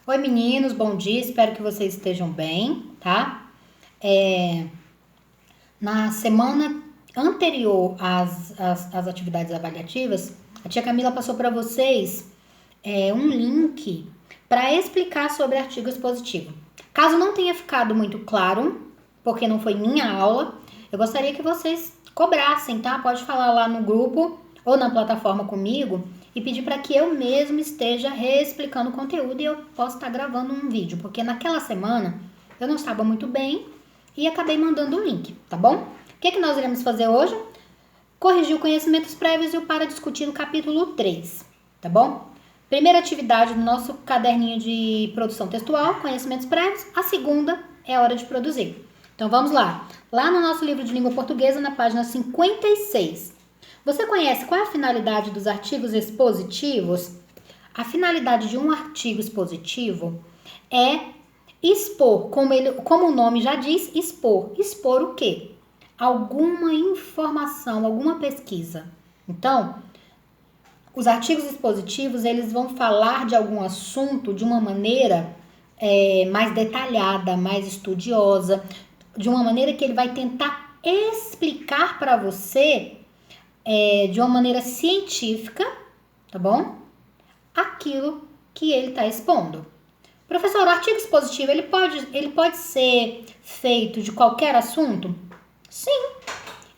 Oi meninos, bom dia, espero que vocês estejam bem, tá? Na semana anterior às atividades avaliativas, a tia Camila passou para vocês um link para explicar sobre artigo expositivo. Caso não tenha ficado muito claro, porque não foi minha aula, eu gostaria que vocês cobrassem, tá? Pode falar lá no grupo ou na plataforma comigo e pedir para que eu mesmo esteja reexplicando o conteúdo e eu possa estar gravando um vídeo, porque naquela semana eu não estava muito bem e acabei mandando um link, tá bom? O que nós iremos fazer hoje? Corrigir conhecimentos prévios e o para discutir no capítulo 3, tá bom? Primeira atividade do nosso caderninho de produção textual, conhecimentos prévios. A segunda é a hora de produzir. Então vamos lá. Lá no nosso livro de língua portuguesa, na página 56. Você conhece qual é a finalidade dos artigos expositivos? A finalidade de um artigo expositivo é expor, como o nome já diz, expor. Expor o quê? Alguma informação, alguma pesquisa. Então, os artigos expositivos, eles vão falar de algum assunto de uma maneira mais detalhada, mais estudiosa, de uma maneira que ele vai tentar explicar para você de uma maneira científica, tá bom? Aquilo que ele está expondo. Professor, o artigo expositivo, ele pode ser feito de qualquer assunto? Sim,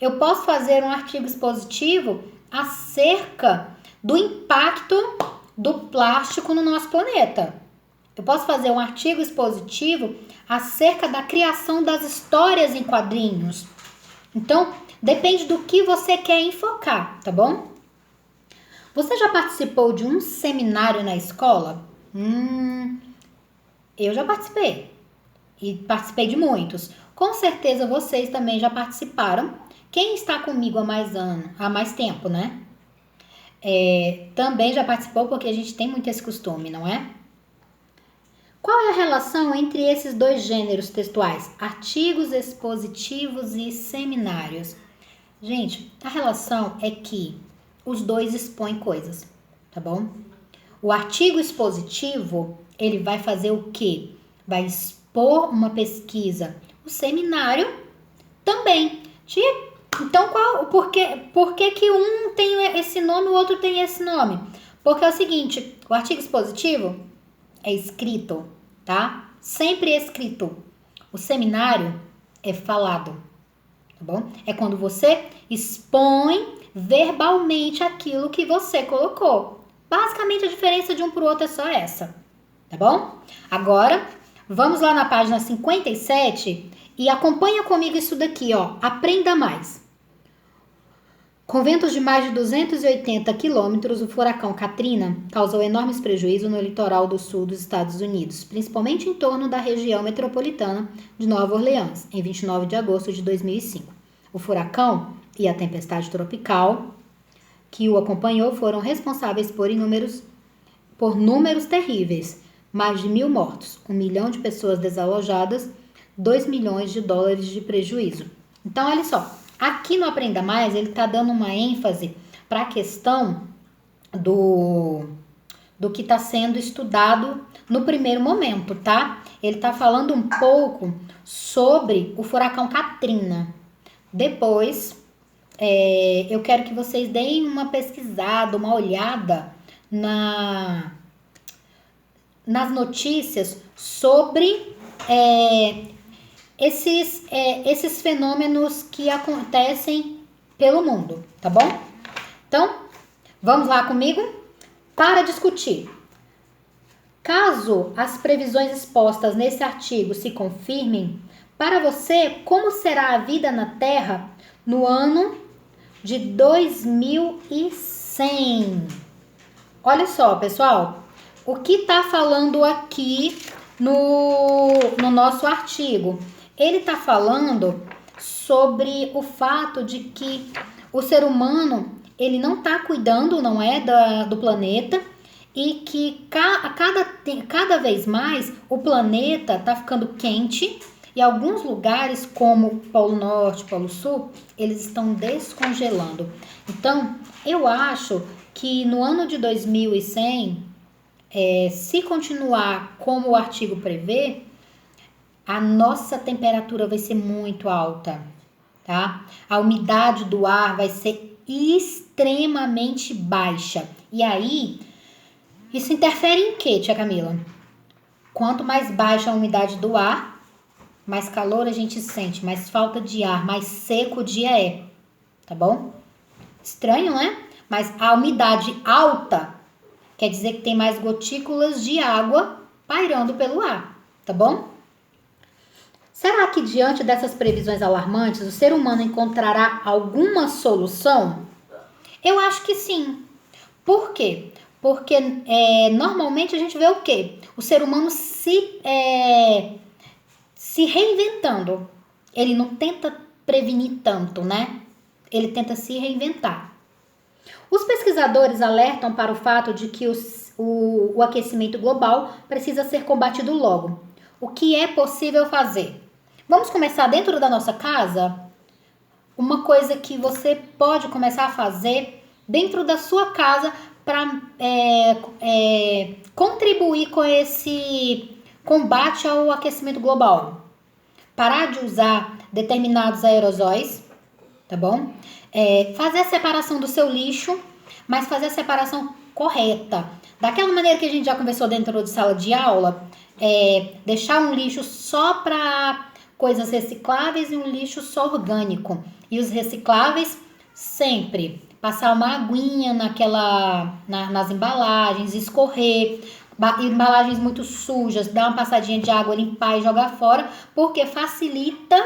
eu posso fazer um artigo expositivo acerca do impacto do plástico no nosso planeta. Eu posso fazer um artigo expositivo acerca da criação das histórias em quadrinhos. Então, depende do que você quer enfocar, tá bom? Você já participou de um seminário na escola? Eu já participei. E participei de muitos. Com certeza vocês também já participaram. Quem está comigo há mais tempo, né? Também já participou porque a gente tem muito esse costume, não é? Qual é a relação entre esses dois gêneros textuais? Artigos expositivos e seminários. Gente, a relação é que os dois expõem coisas, tá bom? O artigo expositivo, ele vai fazer o quê? Vai expor uma pesquisa. O seminário também. Então, por que que um tem esse nome e o outro tem esse nome? Porque é o seguinte, o artigo expositivo é escrito, tá? Sempre escrito. O seminário é falado, tá bom? É quando você expõe verbalmente aquilo que você colocou. Basicamente, a diferença de um para o outro é só essa, tá bom? Agora, vamos lá na página 57 e acompanha comigo isso daqui, ó. Aprenda mais. Com ventos de mais de 280 quilômetros, o furacão Katrina causou enormes prejuízos no litoral do sul dos Estados Unidos, principalmente em torno da região metropolitana de Nova Orleans, em 29 de agosto de 2005. O furacão e a tempestade tropical que o acompanhou foram responsáveis por números terríveis, mais de 1.000 mortos, 1 milhão de pessoas desalojadas, 2 milhões de dólares de prejuízo. Então, olha só, aqui no Aprenda Mais, ele está dando uma ênfase para a questão do que está sendo estudado no primeiro momento, tá? Ele está falando um pouco sobre o furacão Katrina. Depois, eu quero que vocês deem uma pesquisada, uma olhada nas notícias sobre esses fenômenos que acontecem pelo mundo, tá bom? Então, vamos lá comigo para discutir. Caso as previsões expostas nesse artigo se confirmem, para você, como será a vida na Terra no ano de 2100? Olha só, pessoal, o que está falando aqui no nosso artigo? Ele está falando sobre o fato de que o ser humano, ele não está cuidando, não é, do planeta, e que cada vez mais o planeta está ficando quente e alguns lugares, como Polo Norte, Polo Sul, eles estão descongelando. Então, eu acho que no ano de 2100, Se continuar como o artigo prevê, a nossa temperatura vai ser muito alta, tá? A umidade do ar vai ser extremamente baixa. E aí, isso interfere em quê, tia Camila? Quanto mais baixa a umidade do ar, mais calor a gente sente, mais falta de ar, mais seco o dia é, tá bom? Estranho, né? Mas a umidade alta quer dizer que tem mais gotículas de água pairando pelo ar, tá bom? Será que diante dessas previsões alarmantes, o ser humano encontrará alguma solução? Eu acho que sim. Por quê? Porque normalmente a gente vê o quê? O ser humano se reinventando. Ele não tenta prevenir tanto, né? Ele tenta se reinventar. Os pesquisadores alertam para o fato de que o aquecimento global precisa ser combatido logo. O que é possível fazer? Vamos começar dentro da nossa casa? Uma coisa que você pode começar a fazer dentro da sua casa para contribuir com esse combate ao aquecimento global. Parar de usar determinados aerosóis, tá bom? Fazer a separação do seu lixo, mas fazer a separação correta. Daquela maneira que a gente já conversou dentro de sala de aula, deixar um lixo só para coisas recicláveis e um lixo só orgânico. E os recicláveis sempre passar uma aguinha nas embalagens, escorrer, embalagens muito sujas, dar uma passadinha de água, limpar e jogar fora, porque facilita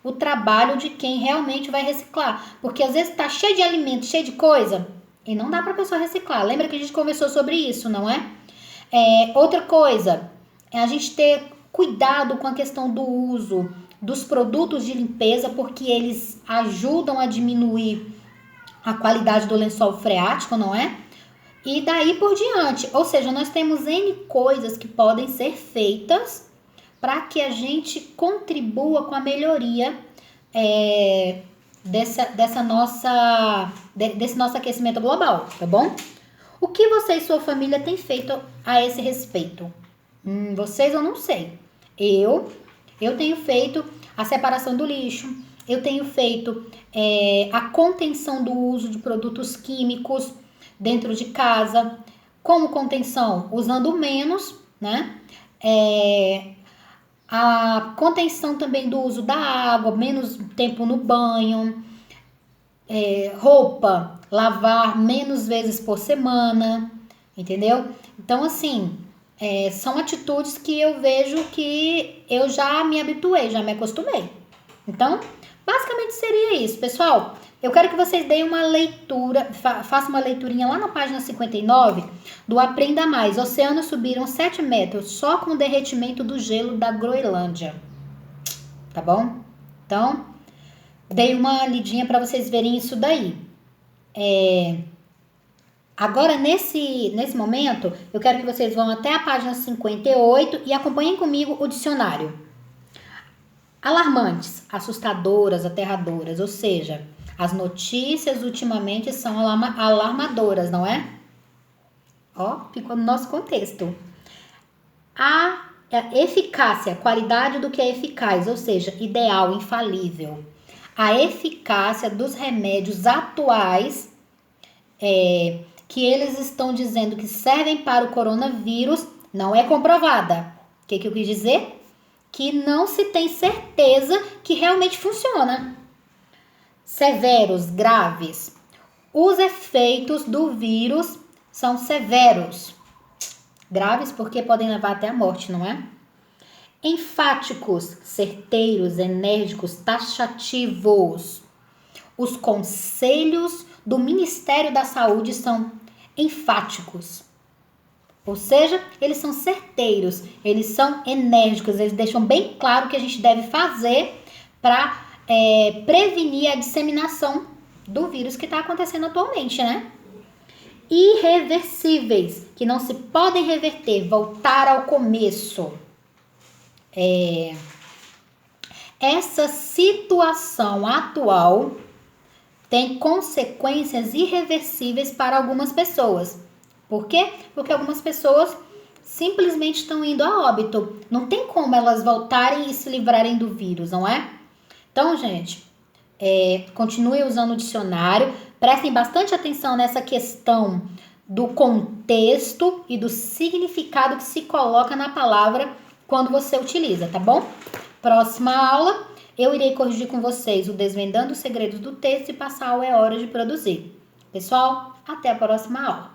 o trabalho de quem realmente vai reciclar. Porque às vezes tá cheio de alimento, cheio de coisa, e não dá para a pessoa reciclar. Lembra que a gente conversou sobre isso, não é? Outra coisa, é a gente ter cuidado com a questão do uso dos produtos de limpeza, porque eles ajudam a diminuir a qualidade do lençol freático, não é? E daí por diante. Ou seja, nós temos N coisas que podem ser feitas para que a gente contribua com a melhoria desse nosso aquecimento global, tá bom? O que você e sua família têm feito a esse respeito? Vocês eu não sei. Eu tenho feito a separação do lixo, eu tenho feito a contenção do uso de produtos químicos dentro de casa. Como contenção? Usando menos, né? A contenção também do uso da água, menos tempo no banho, roupa, lavar menos vezes por semana, entendeu? Então, assim, são atitudes que eu vejo que eu já me habituei, já me acostumei. Então, basicamente seria isso, pessoal. Eu quero que vocês deem uma leitura, façam uma leiturinha lá na página 59 do Aprenda Mais. Oceanos subiram 7 metros só com o derretimento do gelo da Groenlândia. Tá bom? Então, dei uma lidinha para vocês verem isso daí. Agora, nesse momento, eu quero que vocês vão até a página 58 e acompanhem comigo o dicionário. Alarmantes, assustadoras, aterradoras, ou seja, as notícias ultimamente são alarmadoras, não é? Ficou no nosso contexto. A eficácia, qualidade do que é eficaz, ou seja, ideal, infalível. A eficácia dos remédios atuais, que eles estão dizendo que servem para o coronavírus, não é comprovada. O que eu quis dizer? Que não se tem certeza que realmente funciona. Severos, graves. Os efeitos do vírus são severos. Graves porque podem levar até a morte, não é? Enfáticos, certeiros, enérgicos, taxativos. Os conselhos do Ministério da Saúde são enfáticos. Ou seja, eles são certeiros, eles são enérgicos, eles deixam bem claro o que a gente deve fazer para prevenir a disseminação do vírus que está acontecendo atualmente, né? Irreversíveis, que não se podem reverter, voltar ao começo. Essa situação atual tem consequências irreversíveis para algumas pessoas. Por quê? Porque algumas pessoas simplesmente estão indo a óbito. Não tem como elas voltarem e se livrarem do vírus, não é? Então, gente, continue usando o dicionário. Prestem bastante atenção nessa questão do contexto e do significado que se coloca na palavra quando você utiliza, tá bom? Próxima aula, eu irei corrigir com vocês o desvendando os segredos do texto e passar o É Hora de Produzir. Pessoal, até a próxima aula.